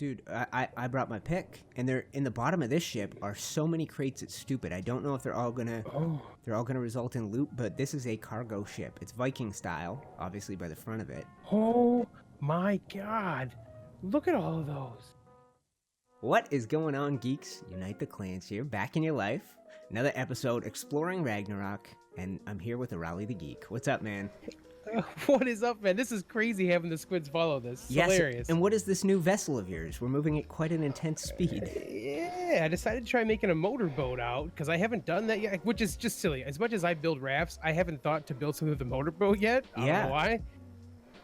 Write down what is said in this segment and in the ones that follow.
Dude, I brought my pick, and they're in the bottom of this ship are so many crates. It's stupid. I don't know if they're all gonna result in loot, but this is a cargo ship. It's Viking style, obviously by the front of it. Oh my god! Look at all of those. What is going on, geeks? Unite the Clans here, back in your life. Another episode exploring Ragnarok, and I'm here with Arahli The Geek. What's up, man? What is up, man? This is crazy having the squids follow this. It's hilarious. And what is this new vessel of yours? We're moving at quite an intense speed. Yeah, I decided to try making a motorboat out because I haven't done that yet, which is just silly. As much as I build rafts, I haven't thought to build something with a motorboat yet. I don't know why.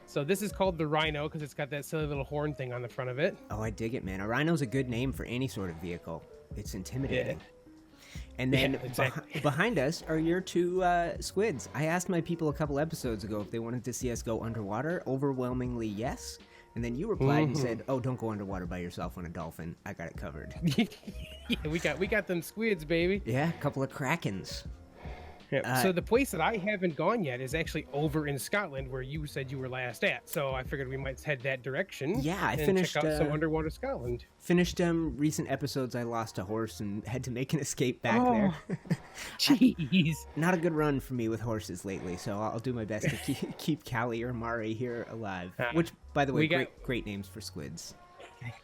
So this is called the Rhino because it's got that silly little horn thing on the front of it. Oh, I dig it, man. A rhino's a good name for any sort of vehicle. It's intimidating. Yeah. And then behind us are your two squids. I asked my people a couple episodes ago if they wanted to see us go underwater. Overwhelmingly, yes. And then you replied and said, "Oh, don't go underwater by yourself on a dolphin. I got it covered." Yeah, we got them squids, baby. Yeah, a couple of krakens. Yeah. So the place that I haven't gone yet is actually over in Scotland, where you said you were last at. So I figured we might head that direction. Yeah, I finished check out some underwater Scotland. Finished recent episodes. I lost a horse and had to make an escape back there. Jeez, not a good run for me with horses lately. So I'll do my best to keep Callie or Mari here alive. Which, by the way, great names for squids.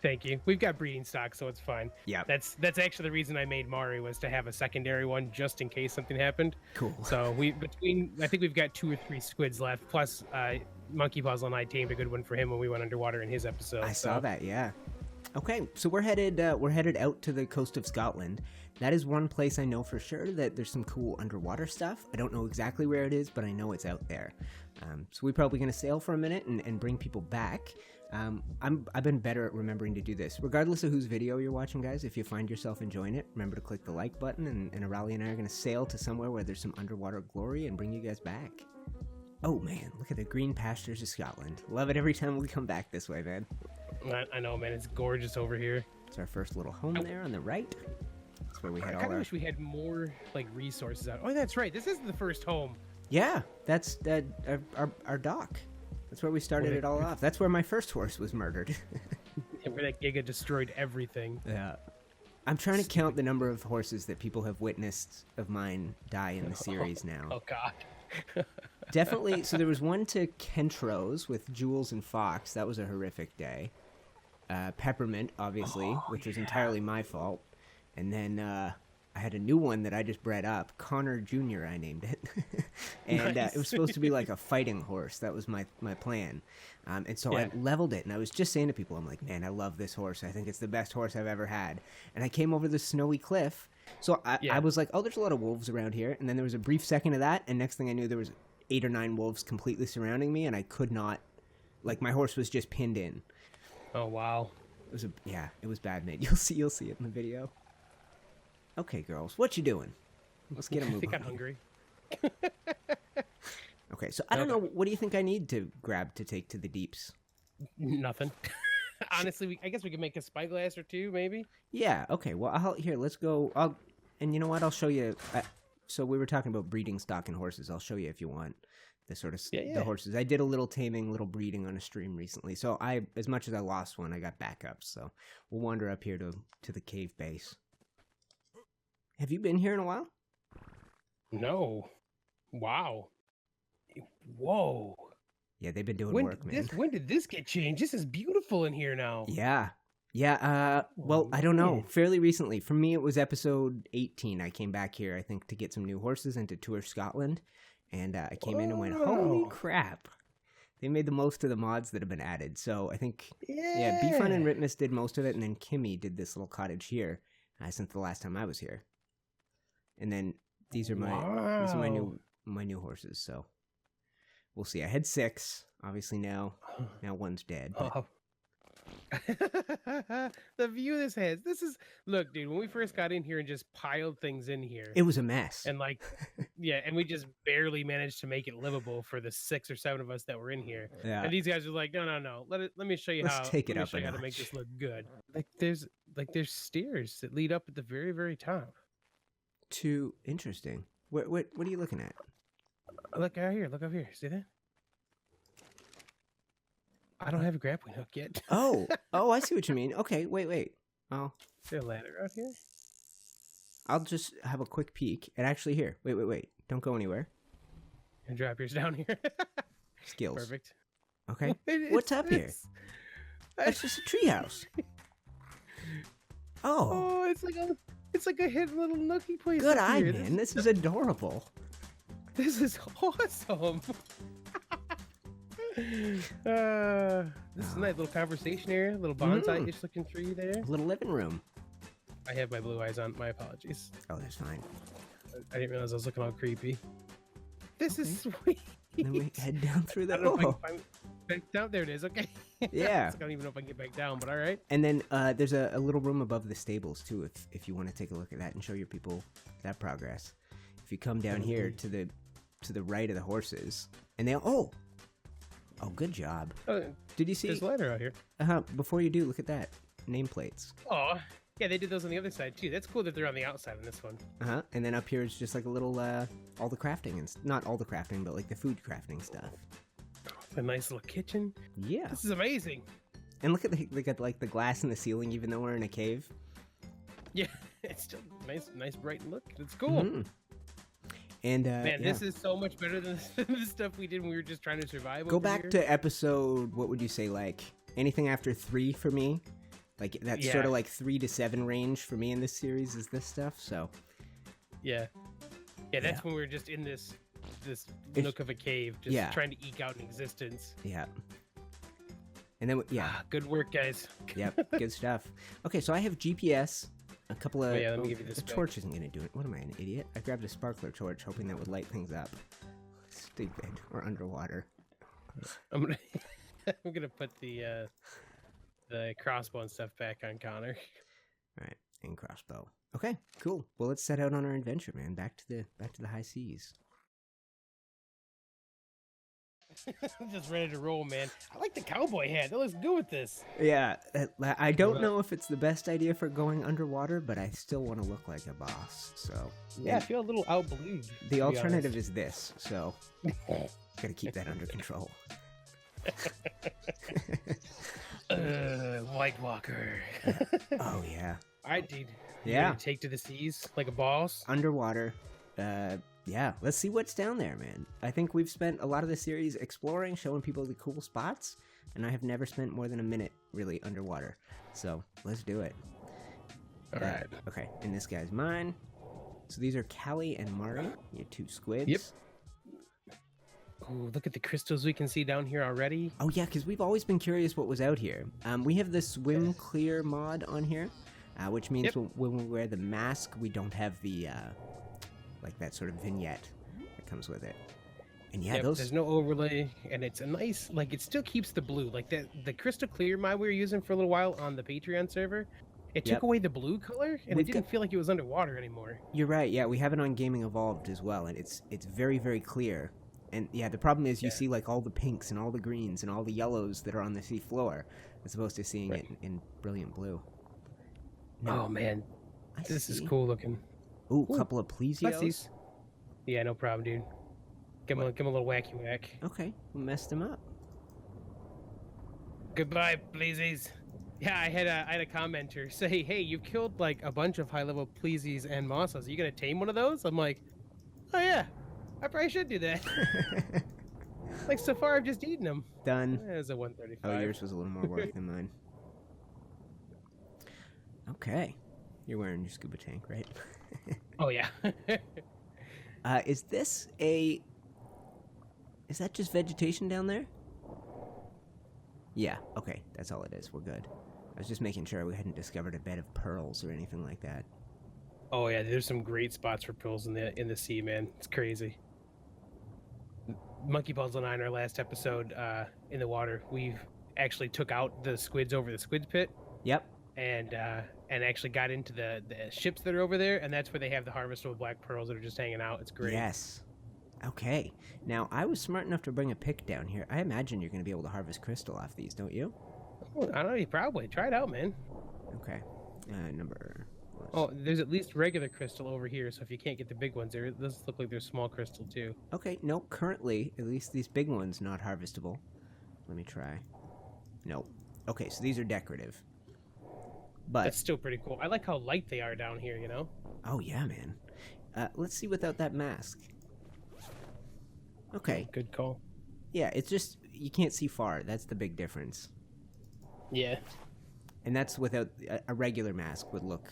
Thank you. We've got breeding stock, so it's fine. Yeah. That's actually the reason I made Mari, was to have a secondary one just in case something happened. Cool. So I think we've got 2 or 3 squids left. Plus, MonkeyPuzzle and I tamed a good one for him when we went underwater in his episode. I saw that. Yeah. Okay, so we're headed out to the coast of Scotland. That is one place I know for sure that there's some cool underwater stuff. I don't know exactly where it is, but I know it's out there. So we're probably going to sail for a minute and bring people back. I've been better at remembering to do this. Regardless of whose video you're watching, guys, if you find yourself enjoying it, remember to click the like button, and Arahli and I are going to sail to somewhere where there's some underwater glory and bring you guys back. Oh, man, look at the green pastures of Scotland. Love it every time we come back this way, man. I know, man. It's gorgeous over here. It's our first little home there on the right. That's where we had I kind of wish we had more, resources out. Oh, that's right. This is the first home. Yeah, that's our dock. That's where we started it all off. That's where my first horse was murdered. Where that Giga destroyed everything. Yeah. I'm trying to count the number of horses that people have witnessed of mine die in the series now. Oh, God. Definitely. So there was one to Kentrose with Jules and Fox. That was a horrific day. Peppermint, obviously, which was entirely my fault. And then I had a new one that I just bred up. Connor Jr., I named it. And Nice. It was supposed to be like a fighting horse. That was my plan. And so I leveled it, and I was just saying to people, I'm like, man, I love this horse. I think it's the best horse I've ever had. And I came over this snowy cliff. So I was like, oh, there's a lot of wolves around here. And then there was a brief second of that, and next thing I knew, there was 8 or 9 wolves completely surrounding me, and I could not, my horse was just pinned in. Oh, wow. It was bad, mate. You'll see it in the video. Okay, girls, what you doing? Let's get a move. I think I'm hungry. Okay, so I don't know. What do you think I need to grab to take to the deeps? Nothing. Honestly, I guess we could make a spyglass or 2, maybe. Yeah. Okay. Well, let's go. And you know what? I'll show you. So we were talking about breeding stock and horses. I'll show you if you want the sort of the horses. I did a little taming, little breeding on a stream recently. So as much as I lost one, I got backups. So we'll wander up here to the cave base. Have you been here in a while? No. Wow. Whoa. Yeah, they've been doing work, man. When did this get changed? This is beautiful in here now. Yeah. Yeah. Well, I don't know. Fairly recently. For me, it was episode 18. I came back here, I think, to get some new horses and to tour Scotland. And I came in and went, holy crap. They made the most of the mods that have been added. So I think, B-Fun and Ritmus did most of it. And then Kimmy did this little cottage here since the last time I was here. And then these are my new horses, so we'll see. I had 6, obviously now one's dead. But... The view this has. Look, dude, when we first got in here and just piled things in here, it was a mess. And and we just barely managed to make it livable for the 6 or 7 of us that were in here. Yeah. And these guys were like, no. Let me show you how to make this look good. There's stairs that lead up at the very, very top. Too interesting. What are you looking at? Look out here. Look up here. See that? I don't have a grappling hook yet. Oh, I see what you mean. Okay, wait. Oh, is there a ladder out here? I'll just have a quick peek. And actually, here. Wait. Don't go anywhere. And drop yours down here. Skills. Perfect. Okay. What's up here? That's just a treehouse. Oh, it's like a hidden little nookie place. Good eye, man. This is adorable. This is awesome. This is a nice little conversation area, little bonsai-ish looking tree there. A little living room. I have my blue eyes on. My apologies. Oh, that's fine. I didn't realize I was looking all creepy. This is sweet. Then we head down through the. Back down there it is. Okay. Yeah. I don't even know if I can get back down, but all right. And then there's a little room above the stables too, if you want to take a look at that and show your people that progress. If you come down here to the right of the horses, and they oh, good job. Did you see? There's a ladder out here. Before you do, look at that nameplates. Oh. Yeah, they did those on the other side too. That's cool that they're on the outside on this one. And then up here is just like a little all the crafting and not all the crafting, but like the food crafting stuff. A nice little kitchen. Yeah. This is amazing. And look at they got like the glass in the ceiling, even though we're in a cave. Yeah, it's still nice bright look. It's cool. Mm-hmm. And man, this is so much better than the stuff we did when we were just trying to survive. Go back to episode. What would you say? Like anything after 3 for me. Like that's sort of like 3 to 7 range for me in this series is this stuff. So yeah, that's when we were just in this nook of a cave, just trying to eke out an existence. Yeah. And then good work, guys. Yep, good stuff. Okay, so I have GPS. A couple of let me give you this. The torch isn't gonna do it. What am I, an idiot? I grabbed a sparkler torch, hoping that would light things up. Stupid. We're underwater. I'm gonna put the crossbow and stuff back on Connor. All right, and crossbow. Okay, cool. Well, let's set out on our adventure, man. Back to the high seas. I'm just ready to roll, man. I like the cowboy hat. That looks good with this. Yeah, I don't know if it's the best idea for going underwater, but I still want to look like a boss. So yeah, I feel a little outbelieved. The alternative is this, so gotta keep that under control. White Walker. Oh yeah. All right, dude. Yeah. Take to the seas like a boss. Underwater. Yeah. Let's see what's down there, man. I think we've spent a lot of the series exploring, showing people the cool spots, and I have never spent more than a minute really underwater. So let's do it. All right. Okay. And this guy's mine. So these are Callie and Mari. Your 2 squids. Yep. Ooh, look at the crystals we can see down here already. Oh yeah, because we've always been curious what was out here. We have the swim clear mod on here, which means when we wear the mask, we don't have the like that sort of vignette that comes with it. And yeah, there's no overlay, and it's a nice, like, it still keeps the blue. Like the crystal clear mod we were using for a little while on the Patreon server, it took away the blue color, and it didn't feel like it was underwater anymore. You're right. Yeah, we have it on Gaming Evolved as well, and it's very, very clear. And yeah, the problem is you see like all the pinks and all the greens and all the yellows that are on the sea floor, as opposed to seeing it in brilliant blue. No, oh man, this is cool looking. Ooh, a couple of plesios. Yeah, no problem, dude. Give him a little wacky whack. Okay, we messed him up. Goodbye, pleasies. Yeah, I had a commenter say, "Hey, you've killed like a bunch of high-level pleasies and mossas. Are you gonna tame one of those?" I'm like, "Oh yeah, I probably should do that." Like so far, I've just eaten them. Done. There's a 135. Oh, yours was a little more work than mine. Okay, you're wearing your scuba tank, right? Oh yeah. Is that just vegetation down there? Yeah, okay, that's all it is. We're good. I was just making sure we hadn't discovered a bed of pearls or anything like that. Oh yeah, there's some great spots for pearls in the sea, man. It's crazy. MonkeyPuzzle and I, in our last episode in the water, we've actually took out the squids over the squid pit. Yep. And actually got into the ships that are over there, and that's where they have the harvestable black pearls that are just hanging out. It's great. Yes. Okay. Now, I was smart enough to bring a pick down here. I imagine you're going to be able to harvest crystal off these, don't you? I don't know. You probably. Try it out, man. Okay. Number... Oh, there's at least regular crystal over here, so if you can't get the big ones, there does look like there's small crystal, too. Okay. No, currently, at least these big ones, not harvestable. Let me try. Nope. Okay, so these are decorative. But that's still pretty cool. I like how light they are down here, you know? Oh, yeah, man. Let's see without that mask. Okay. Good call. Yeah, it's just, you can't see far. That's the big difference. Yeah. And that's without, a regular mask would look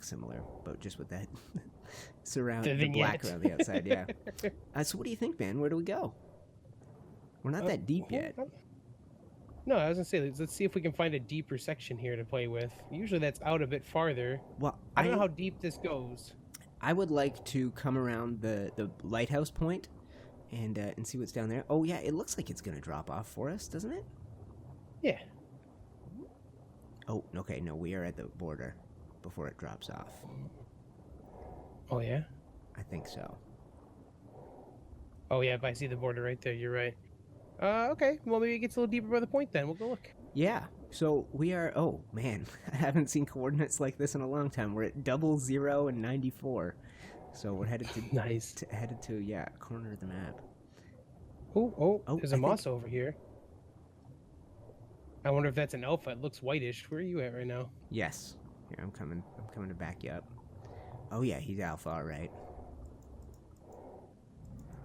similar, but just with that the black around the outside, yeah. So what do you think, man? Where do we go? We're not that deep yet. No, I was going to say, let's see if we can find a deeper section here to play with. Usually that's out a bit farther. Well, I don't know how deep this goes. I would like to come around the lighthouse point and see what's down there. Oh, yeah, it looks like it's going to drop off for us, doesn't it? Yeah. Oh, okay, no, we are at the border before it drops off. Oh, yeah? I think so. Oh, yeah, if I see the border right there, you're right. Okay, well, maybe it gets a little deeper by the point then. We'll go look. Yeah, so we are, oh, man, I haven't seen coordinates like this in a long time. We're at 00 and 94. So we're headed to nice. Headed to a corner of the map. Oh, there's a moss over here. I wonder if that's an alpha. It looks whitish. Where are you at right now? Yes. Here, I'm coming to back you up. Oh yeah, he's alpha, all right.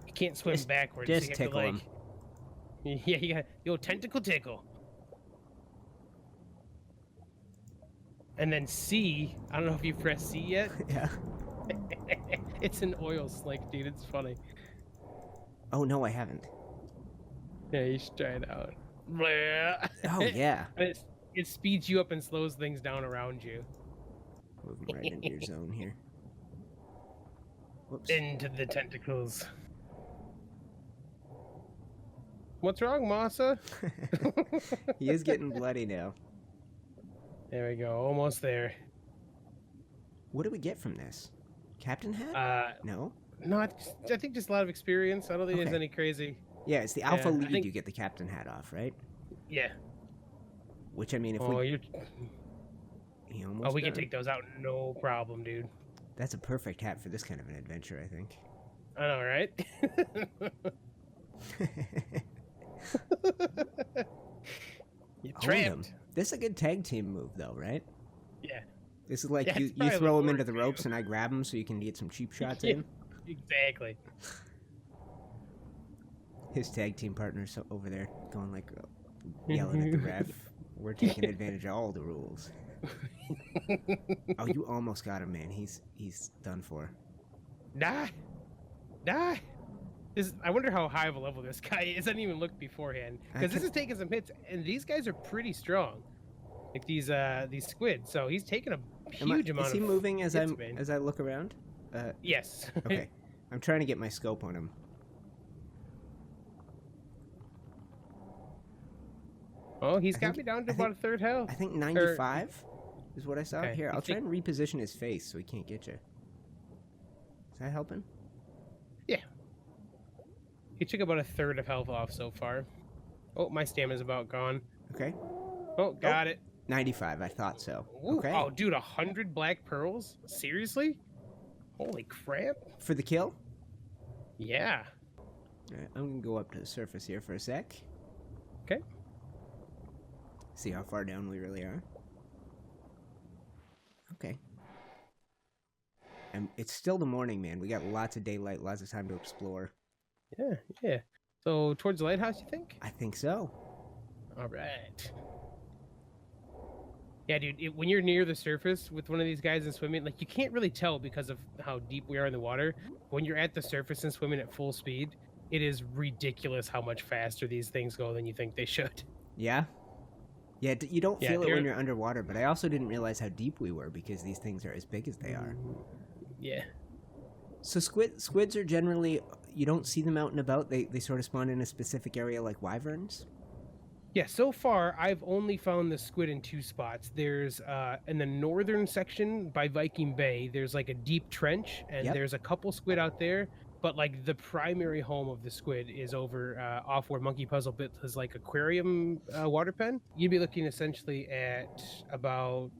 You can't swim backwards. Just so tickle him. Yeah, you got yo tentacle tickle. And then C. I don't know if you pressed C yet. Yeah. It's an oil slick, dude. It's funny. Oh, no, I haven't. Yeah, you should try it out. Oh, yeah. It speeds you up and slows things down around you. Moving right into your zone here. Whoops. Into the tentacles. What's wrong, Masa? He is getting bloody now. There we go. Almost there. What do we get from this? Captain hat? No? No, I think just a lot of experience. I don't think there's any crazy... Yeah, it's the alpha lead you get the captain hat off, right? Yeah. Which, I mean, if we can take those out, no problem, dude. That's a perfect hat for this kind of an adventure, I think. I know, right? You trapped. This is a good tag team move, though, right? Yeah. This is like you throw him into the ropes and I grab him so you can get some cheap shots in. Exactly. His tag team partner's over there going like yelling at the ref. We're taking advantage of all the rules. Oh, you almost got him, man. He's done for. Die. I wonder how high of a level this guy is. I didn't even look beforehand because this is taking some hits, and these guys are pretty strong. Like these squids. So he's taking a huge amount. Is he moving as I look around? Yes. Okay. I'm trying to get my scope on him. Oh, he's got me down to about a third health. I think 95 is what I saw. Here, I'll try and reposition his face so he can't get you. Is that helping? Yeah. He took about a third of health off so far. Oh, my stamina's about gone. Okay. Oh, got it. 95, I thought so. Ooh, okay. Oh, dude, 100 black pearls? Seriously? Holy crap. For the kill? Yeah. All right, I'm going to go up to the surface here for a sec. Okay. See how far down we really are. Okay. And it's still the morning, man. We got lots of daylight, lots of time to explore. Yeah. So, towards the lighthouse, you think? I think so. All right. Yeah, dude, when you're near the surface with one of these guys and swimming, like, you can't really tell because of how deep we are in the water. When you're at the surface and swimming at full speed, it is ridiculous how much faster these things go than you think they should. Yeah? Yeah, you don't feel it when you're underwater, but I also didn't realize how deep we were because these things are as big as they are. Yeah. So squids are generally, you don't see them out and about? They sort of spawn in a specific area like wyverns? Yeah, so far, I've only found the squid in two spots. There's, in the northern section by Viking Bay, there's like a deep trench, and there's a couple squid out there, but like the primary home of the squid is over off where MonkeyPuzzle built his like aquarium water pen. You'd be looking essentially at about,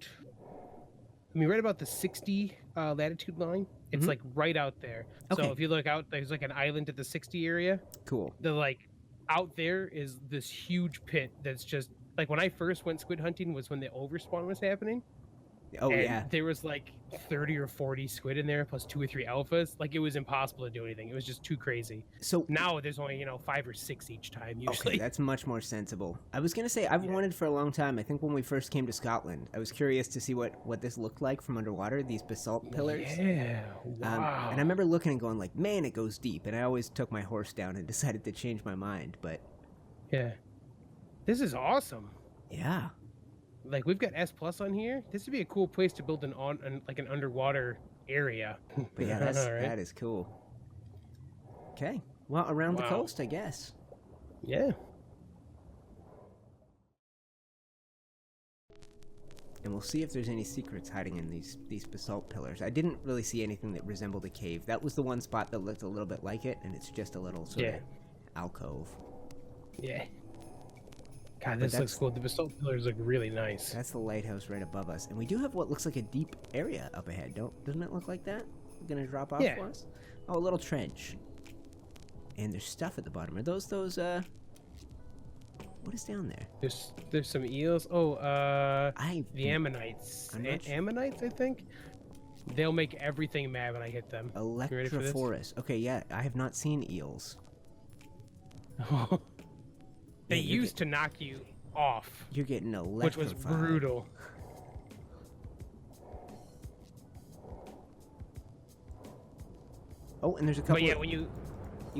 right about the 60 latitude line. It's like right out there. Okay. So if you look out, there's like an island at the 60 area. Cool. The like out there is this huge pit that's just Like when I first went squid hunting was when the overspawn was happening. Oh, and yeah. There was like 30 or 40 squid in there, plus 2 or 3 alphas. Like it was impossible to do anything. It was just too crazy. So now there's only 5 or 6 each time usually. Okay, that's much more sensible. I was gonna say I've wanted for a long time. I think when we first came to Scotland, I was curious to see what this looked like from underwater. These basalt pillars. Yeah. Wow. And I remember looking and going like, man, it goes deep. And I always took my horse down and decided to change my mind. But yeah, this is awesome. Yeah. Like we've got S+ on here. This would be a cool place to build an underwater area. But yeah, that is cool. Okay. Well, around the coast, I guess. Yeah. And we'll see if there's any secrets hiding in these basalt pillars. I didn't really see anything that resembled a cave. That was the one spot that looked a little bit like it, and it's just a little sort of alcove. Yeah. God, this looks cool. The basalt pillars look really nice. That's the lighthouse right above us. And we do have what looks like a deep area up ahead. Doesn't it look like that? Gonna drop off for us? Oh, a little trench. And there's stuff at the bottom. Are those what is down there? There's some eels. Oh, the ammonites. Ammonites, I think. They'll make everything mad when I hit them. Electrophorus. Okay, yeah, I have not seen eels. They used to knock you off. You're getting electrified. Which was brutal. Oh, and there's a couple. But yeah, when you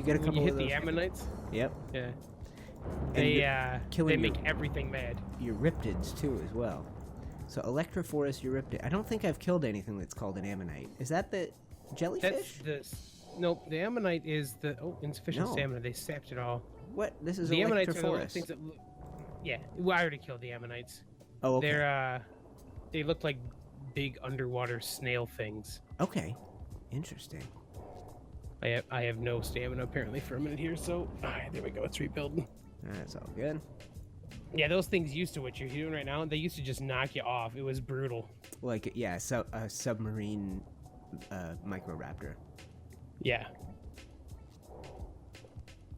get a couple. When you hit the ammonites. Yep. Yeah. And they make everything mad. Euryptids too, as well. So Electrophorus Euryptid. I don't think I've killed anything that's called an ammonite. Is that the jellyfish? Nope. The ammonite is the insufficient stamina. They sapped it all. What? This is the Electrophorus. Things that well, I already killed the ammonites. Oh, okay. They look like big underwater snail things. Okay, interesting. I have no stamina apparently for a minute here, so there we go. It's rebuilding. That's all good. Yeah, those things used to what you're doing right now. They used to just knock you off. It was brutal. Like a submarine microraptor. Yeah.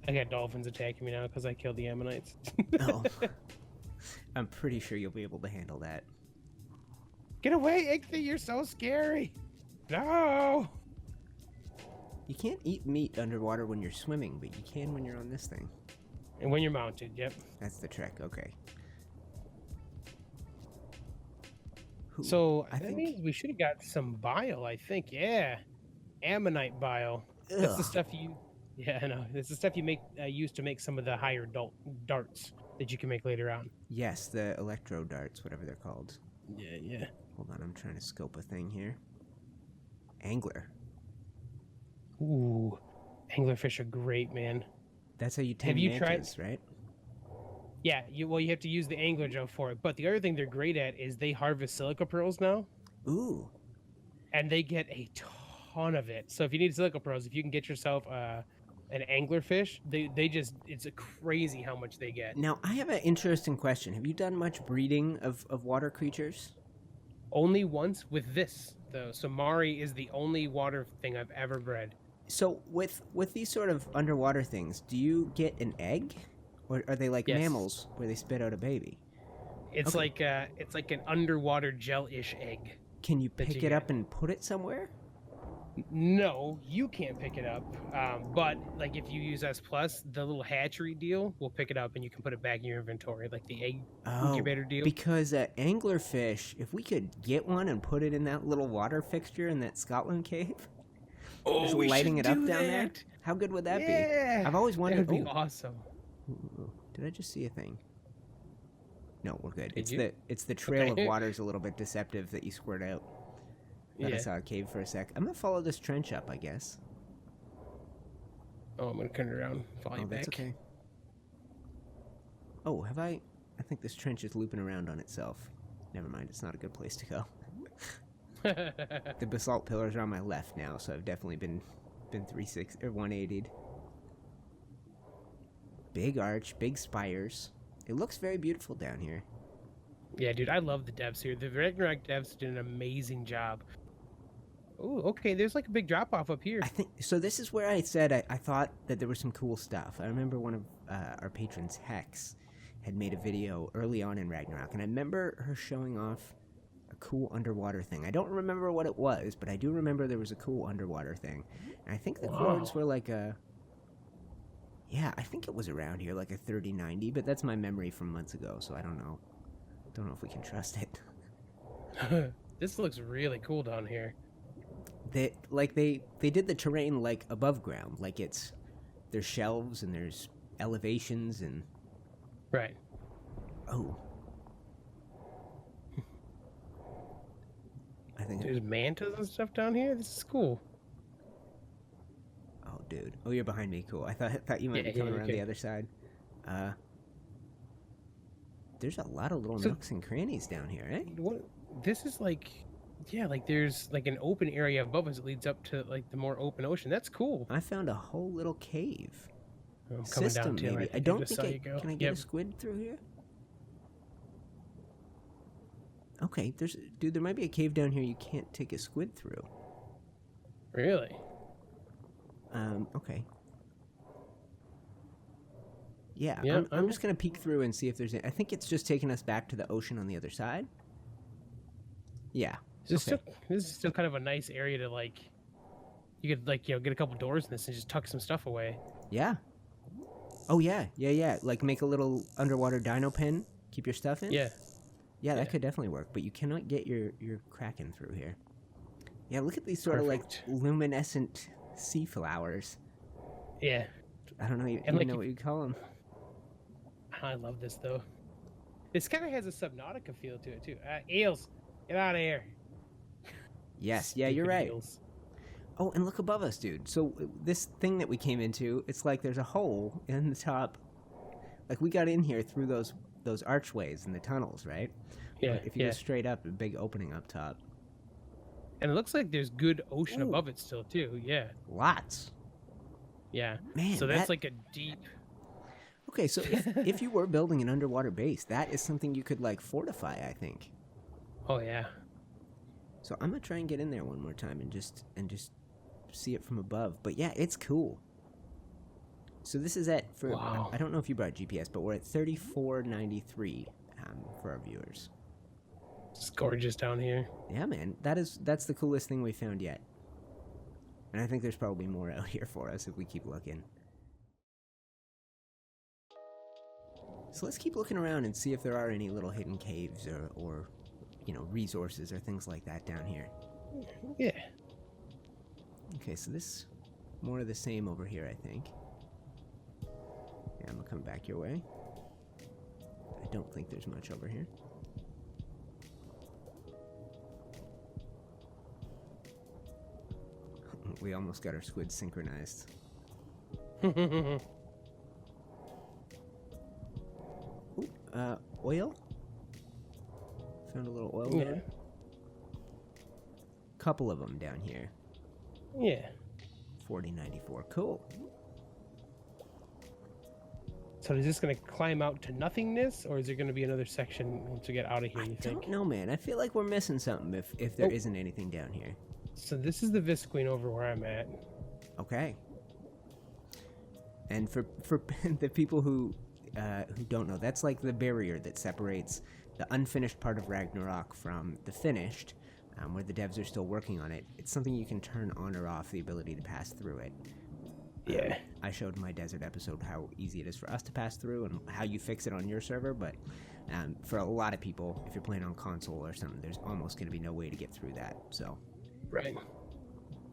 I got dolphins attacking me now because I killed the ammonites. Oh. I'm pretty sure you'll be able to handle that. Get away, Ichthy! You're so scary! No! You can't eat meat underwater when you're swimming, but you can when you're on this thing. And when you're mounted, yep. That's the trick, okay. So, that means we should have got some bile, I think. Yeah. Ammonite bile. Ugh. That's the stuff you... Yeah, I know. It's the stuff you use to make some of the higher darts that you can make later on. Yes, the electro darts, whatever they're called. Yeah. Hold on, I'm trying to scope a thing here. Angler. Ooh, anglerfish are great, man. That's how you tame mantas, right? Yeah, you have to use the angler gel for it. But the other thing they're great at is they harvest silica pearls now. Ooh. And they get a ton of it. So if you need silica pearls, if you can get yourself an anglerfish, it's crazy how much they get. Now, I have an interesting question. Have you done much breeding of water creatures? Only once with this, though. So Mari is the only water thing I've ever bred. So with these sort of underwater things, do you get an egg? Or are they like mammals where they spit out a baby? It's like an underwater gel-ish egg. Can you pick it up and put it somewhere? No, you can't pick it up. But like if you use S+, the little hatchery deal will pick it up and you can put it back in your inventory, like the egg incubator deal. Because anglerfish, if we could get one and put it in that little water fixture in that Scotland cave, just lighting it up down there, how good would that be? I've always wondered. That would be awesome. Ooh, did I just see a thing? No, we're good. It's the trail of water is a little bit deceptive that you squirt out. I saw a cave for a sec. I'm gonna follow this trench up, I guess. Oh, I'm gonna turn around. Follow you back. That's okay. Oh, have I? I think this trench is looping around on itself. Never mind. It's not a good place to go. The basalt pillars are on my left now, so I've definitely been 360 or 180'd. Big arch, big spires. It looks very beautiful down here. Yeah, dude, I love the devs here. The Ragnarok devs did an amazing job. Oh, okay, there's like a big drop-off up here. I think so. This is where I said I thought that there was some cool stuff. I remember one of our patrons, Hex, had made a video early on in Ragnarok, and I remember her showing off a cool underwater thing. I don't remember what it was, but I do remember there was a cool underwater thing. And I think the chords were like a... Yeah, I think it was around here, like a 3090, but that's my memory from months ago, so I don't know. Don't know if we can trust it. This looks really cool down here. They did the terrain like above ground, like there's shelves and there's elevations and... Right. Oh. I think there's mantas and stuff down here. This is cool. Oh, dude. Oh, you're behind me. Cool. I thought you might be coming around the other side. There's a lot of little nooks and crannies down here, eh? This is like... Yeah, like there's like an open area above us that leads up to like the more open ocean. That's cool. I found a whole little cave. I'm coming down to maybe. I don't think can I get a squid through here? Okay, there might be a cave down here you can't take a squid through. Really? Okay. Yeah, I'm just gonna peek through and see if there's I think it's just taking us back to the ocean on the other side. Yeah. This is still kind of a nice area to like. You could like get a couple doors in this and just tuck some stuff away. Yeah. Oh yeah. Like make a little underwater dino pen. Keep your stuff in. Yeah. Yeah, that could definitely work. But you cannot get your kraken through here. Yeah, look at these sort of like luminescent sea flowers. Yeah. I don't know even know what you call them. I love this though. This kind of has a Subnautica feel to it too. Eels, get out of here. Yes, yeah, you're right. Oh, and look above us, dude. So this thing that we came into, it's like there's a hole in the top. Like we got in here through those archways and the tunnels, right? Yeah. But if you go straight up, a big opening up top. And it looks like there's good ocean above it still too. Yeah. Lots. Yeah. Man. So that's like a deep. Okay, so if you were building an underwater base, that is something you could like fortify, I think. Oh yeah. So I'm gonna try and get in there one more time and just see it from above. But yeah, it's cool. So this is I don't know if you brought GPS, but we're at 3493 for our viewers. It's gorgeous down here. Yeah, man, that's the coolest thing we found yet. And I think there's probably more out here for us if we keep looking. So let's keep looking around and see if there are any little hidden caves or resources or things like that down here. Yeah. Okay, so this more of the same over here, I think. Yeah, I'm gonna come back your way. I don't think there's much over here. We almost got our squids synchronized. Ooh, oil? Found a little oil there. Couple of them down here. Yeah. 4094. Cool. So is this going to climb out to nothingness, or is there going to be another section to get out of here, you think? I don't know, man. I feel like we're missing something if there isn't anything down here. So this is the Visqueen over where I'm at. Okay. And for the people who don't know, that's like the barrier that separates the unfinished part of Ragnarok from the finished, where the devs are still working on it. It's something you can turn on or off, the ability to pass through it. Yeah. I showed in my desert episode how easy it is for us to pass through and how you fix it on your server, but for a lot of people, if you're playing on console or something, there's almost going to be no way to get through that. So. Right.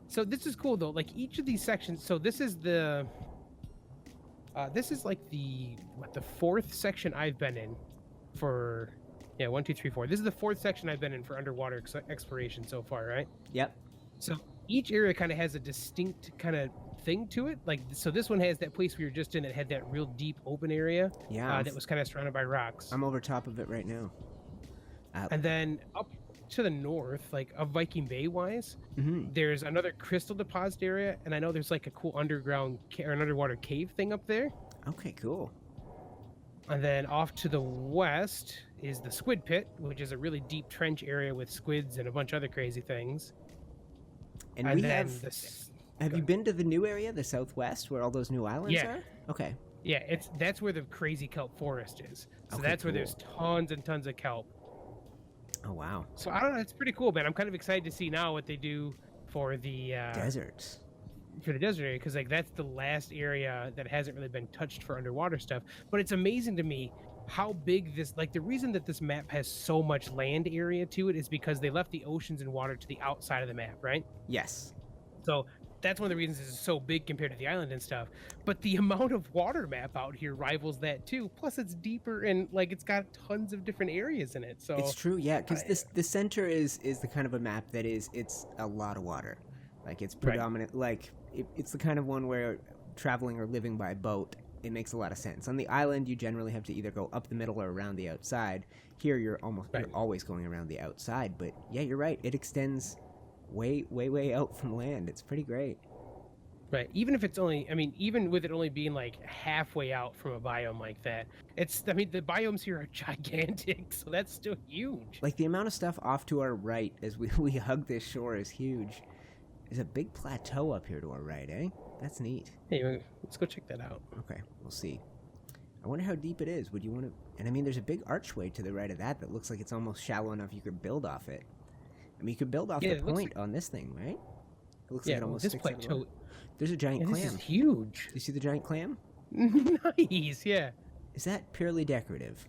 So this is cool though. Like each of these sections. So this is the. This is like the fourth section I've been in, for. Yeah, 1, 2, 3, 4. This is the fourth section I've been in for underwater exploration so far, right? Yep. So each area kind of has a distinct kind of thing to it. Like, so this one has that place we were just in that had that real deep open area. Yeah. That was kind of surrounded by rocks. I'm over top of it right now. And then up to the north, like of Viking Bay wise, there's another crystal deposit area, and I know there's like a cool underground or an underwater cave thing up there. Okay, cool. And then off to the west is the squid pit, which is a really deep trench area with squids and a bunch of other crazy things. And we have you been to the new area, the southwest, where all those new islands are? Okay. Yeah, that's where the crazy kelp forest is. So that's where there's tons and tons of kelp. Oh wow! So I don't know, it's pretty cool, man. I'm kind of excited to see now what they do for the deserts. For the desert area, because like that's the last area that hasn't really been touched for underwater stuff. But it's amazing to me how big this, like the reason that this map has so much land area to it is because they left the oceans and water to the outside of the map, right? Yes. So that's one of the reasons it's so big compared to the island and stuff. But the amount of water map out here rivals that too. Plus it's deeper and like it's got tons of different areas in it. So it's true, yeah, because the center is the kind of a map that it's a lot of water. Like it's predominant, right. Like it's the kind of one where traveling or living by boat, it makes a lot of sense. On the island, you generally have to either go up the middle or around the outside. Here, you're always going around the outside. But yeah, you're right. It extends way out from land. It's pretty great. Right. Even if it's only, I mean, even with it only being like halfway out from a biome like that, the biomes here are gigantic, so that's still huge. Like the amount of stuff off to our right as we hug this shore is huge. There's a big plateau up here to our right, eh? That's neat. Hey, let's go check that out. Okay, we'll see. I wonder how deep it is. Would you want to... And I mean, there's a big archway to the right of that looks like it's almost shallow enough you could build off it. I mean, you could build off the point on this thing, right? It looks like it almost this plateau... There's a giant clam. This is huge. Do you see the giant clam? Nice, yeah. Is that purely decorative?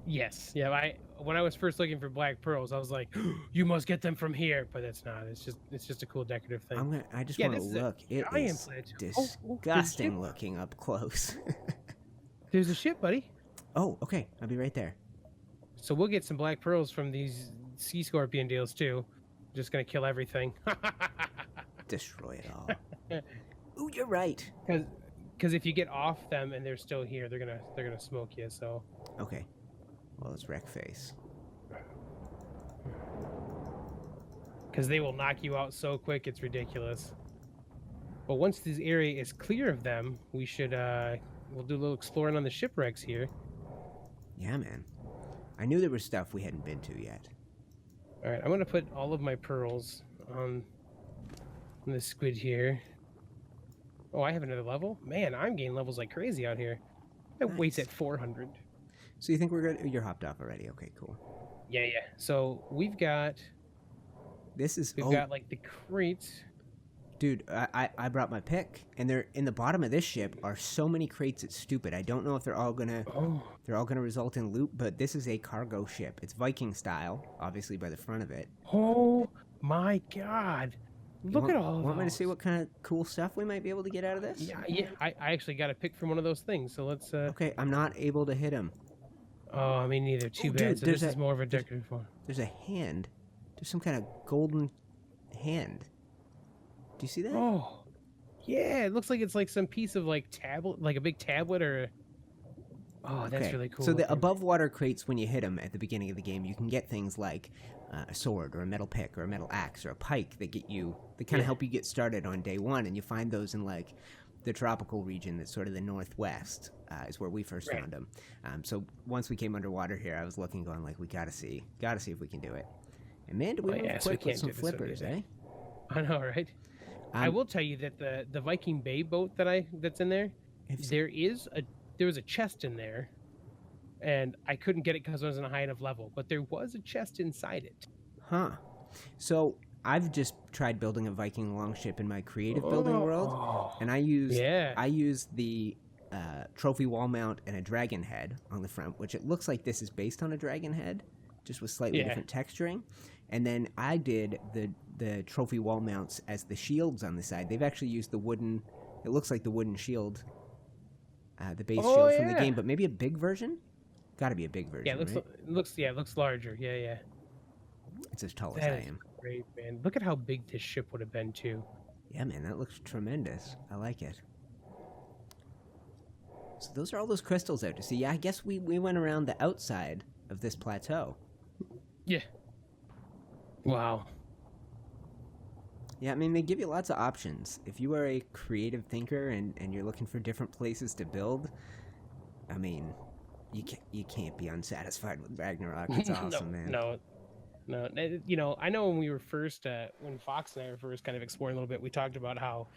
Yes. Yeah, when I was first looking for black pearls, I was like, you must get them from here, but it's not. It's just a cool decorative thing. I just want to look. It is disgusting looking up close. There's a ship, buddy. Oh, okay. I'll be right there. So we'll get some black pearls from these sea scorpion deals too. Just gonna kill everything. Destroy it all. Ooh, you're right. Because if you get off them and they're still here, they're gonna smoke you. So. Okay. Well, it's wreck face. Because they will knock you out so quick, it's ridiculous. But once this area is clear of them, we should we'll do a little exploring on the shipwrecks here. Yeah, man. I knew there was stuff we hadn't been to yet. All right, I'm gonna put all of my pearls on the squid here. Oh, I have another level? Man, I'm gaining levels like crazy out here. My weight's at 400. So you think we're good? You're hopped off already. Okay, cool. Yeah. So we've got... We've got like the crates. Dude, I brought my pick, and they're in the bottom of this ship are so many crates. It's stupid. I don't know if they're all gonna result in loot, but this is a cargo ship. It's Viking style, obviously by the front of it. Oh my god! Look at all. Want me to see what kind of cool stuff we might be able to get out of this? Yeah. I actually got a pick from one of those things. So let's. Okay, I'm not able to hit him. Oh, I mean, neither. Too bad. Dude, so this is more of a decorative one. There's a hand. There's some kind of golden hand. Do you see that? Oh, yeah. It looks like it's like some piece of like tablet, like a big tablet or... Oh, that's really cool. So the above water crates, when you hit them at the beginning of the game, you can get things like a sword or a metal pick or a metal axe or a pike that kind of help you get started on day one. And you find those in like the tropical region that's sort of the northwest is where we first found them. So once we came underwater here, I was looking going like, we gotta see if we can do it. And man, do we move quick with some flippers, eh? I know, right? I will tell you that the Viking Bay boat that's in there, there was a chest in there, and I couldn't get it because I wasn't a high enough level, but there was a chest inside it. Huh. So I've just tried building a Viking longship in my creative building world, and I used the trophy wall mount and a dragon head on the front, which it looks like this is based on a dragon head, just with slightly different texturing. And then I did the trophy wall mounts as the shields on the side. They've actually used the wooden... It looks like the wooden shield, the base shield from the game, but maybe a big version? Got to be a big version, it looks larger. Yeah. It's as tall as I am. Great, man. Look at how big this ship would have been, too. Yeah, man, that looks tremendous. I like it. So those are all those crystals out to see. Yeah, I guess we went around the outside of this plateau. Yeah. Wow. Yeah, I mean, they give you lots of options. If you are a creative thinker and you're looking for different places to build, I mean, you can't be unsatisfied with Ragnarok. It's awesome, man. No. You know, I know when we were first, when Fox and I were first kind of exploring a little bit, we talked about how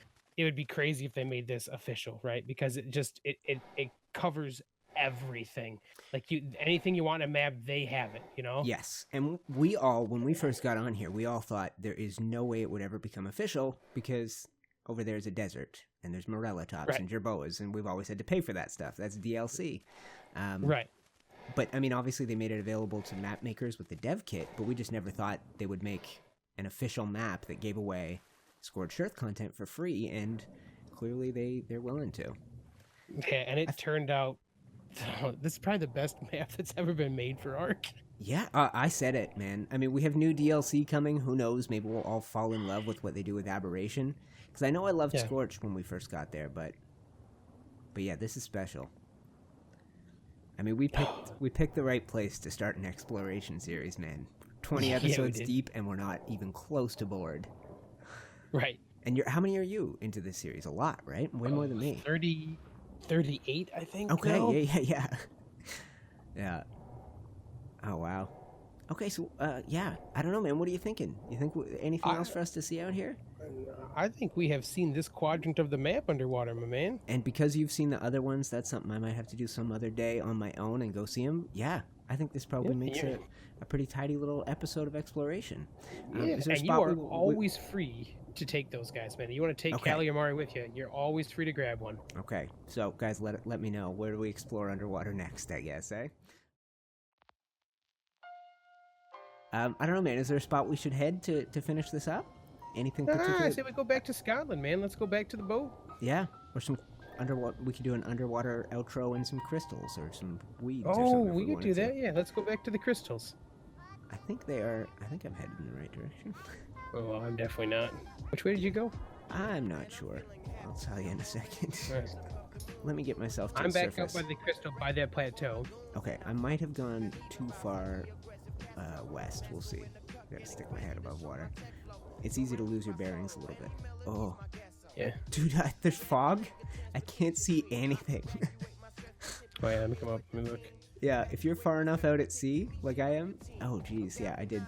it would be crazy if they made this official, right? Because it covers everything. Like anything you want in a map, they have it, you know? Yes. And we all, when we first got on here, we all thought there is no way it would ever become official because over there is a desert and there's Morella tops and Jerboas, and we've always had to pay for that stuff. That's DLC. Right. But I mean, obviously they made it available to map makers with the dev kit, but we just never thought they would make an official map that gave away Scorched Earth content for free, and clearly they're willing to. Yeah, and it turned out this is probably the best map that's ever been made for Ark. Yeah, I said it, man. I mean, we have new DLC coming. Who knows? Maybe we'll all fall in love with what they do with Aberration. Because I know I loved Scorched when we first got there, but yeah, this is special. I mean, we picked the right place to start an exploration series, man. 20 episodes deep, and we're not even close to bored. Right. And how many are you into this series? A lot, right? Way more than me. 38, I think. Okay, now. Yeah. Yeah. Oh, wow. Okay, so, yeah. I don't know, man. What are you thinking? You think anything else for us to see out here? I think we have seen this quadrant of the map underwater, my man. And because you've seen the other ones, that's something I might have to do some other day on my own and go see them. Yeah, I think this probably makes it a pretty tidy little episode of exploration. And you are always free to take those guys, man. You want to take Callie or Mari with you, you're always free to grab one. Okay, so guys, let me know. Where do we explore underwater next, I guess, eh? I don't know, man. Is there a spot we should head to finish this up? Anything particular? I say we go back to Scotland, man. Let's go back to the boat. Yeah, or some underwater. We could do an underwater outro and some crystals or some weeds. Oh, or something we could do that. Yeah, let's go back to the crystals. I think I'm headed in the right direction. Oh, well, I'm definitely not. Which way did you go? I'm not sure. I'll tell you in a second. Right. Let me get myself to the surface. I'm back up by the crystal, by that plateau. Okay, I might have gone too far west. We'll see. Gotta stick my head above water. It's easy to lose your bearings a little bit. Oh. Yeah. Dude, there's fog. I can't see anything. Oh, yeah, let me come up. Let me look. Yeah, if you're far enough out at sea, like I am. Oh, geez. Yeah, I did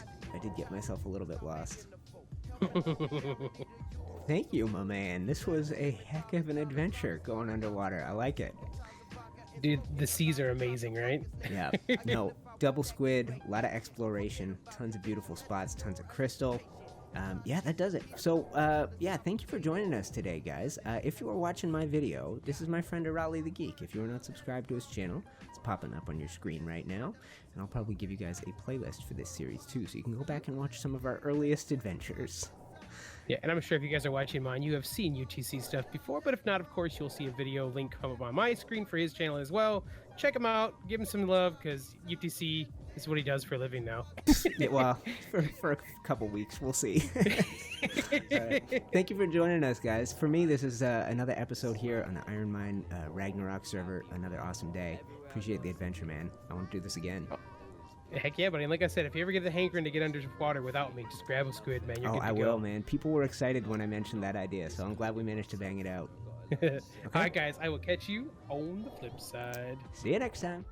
get myself a little bit lost. Thank you, my man. This was a heck of an adventure going underwater. I like it. Dude, the seas are amazing, right? Yeah. No, double squid, a lot of exploration, tons of beautiful spots, tons of crystal. Yeah, that does it. So, yeah, thank you for joining us today, guys. If you are watching my video, this is my friend Arahli The Geek. If you are not subscribed to his channel, it's popping up on your screen right now. And I'll probably give you guys a playlist for this series, too, so you can go back and watch some of our earliest adventures. Yeah, and I'm sure if you guys are watching mine, you have seen UTC stuff before, but if not, of course, you'll see a video link come up on my screen for his channel as well. Check him out, give him some love, because UTC is what he does for a living now. Yeah, well, for a couple weeks, we'll see. Thank you for joining us, guys. For me, this is another episode here on the IronMine Ragnarok server. Another awesome day. Appreciate the adventure, man. I want to do this again. Heck yeah, buddy. And like I said, if you ever get the hankering to get underwater without me, just grab a squid, man. You're good to I go. will, man. People were excited when I mentioned that idea, so I'm glad we managed to bang it out. Okay. All right, guys. I will catch you on the flip side. See you next time.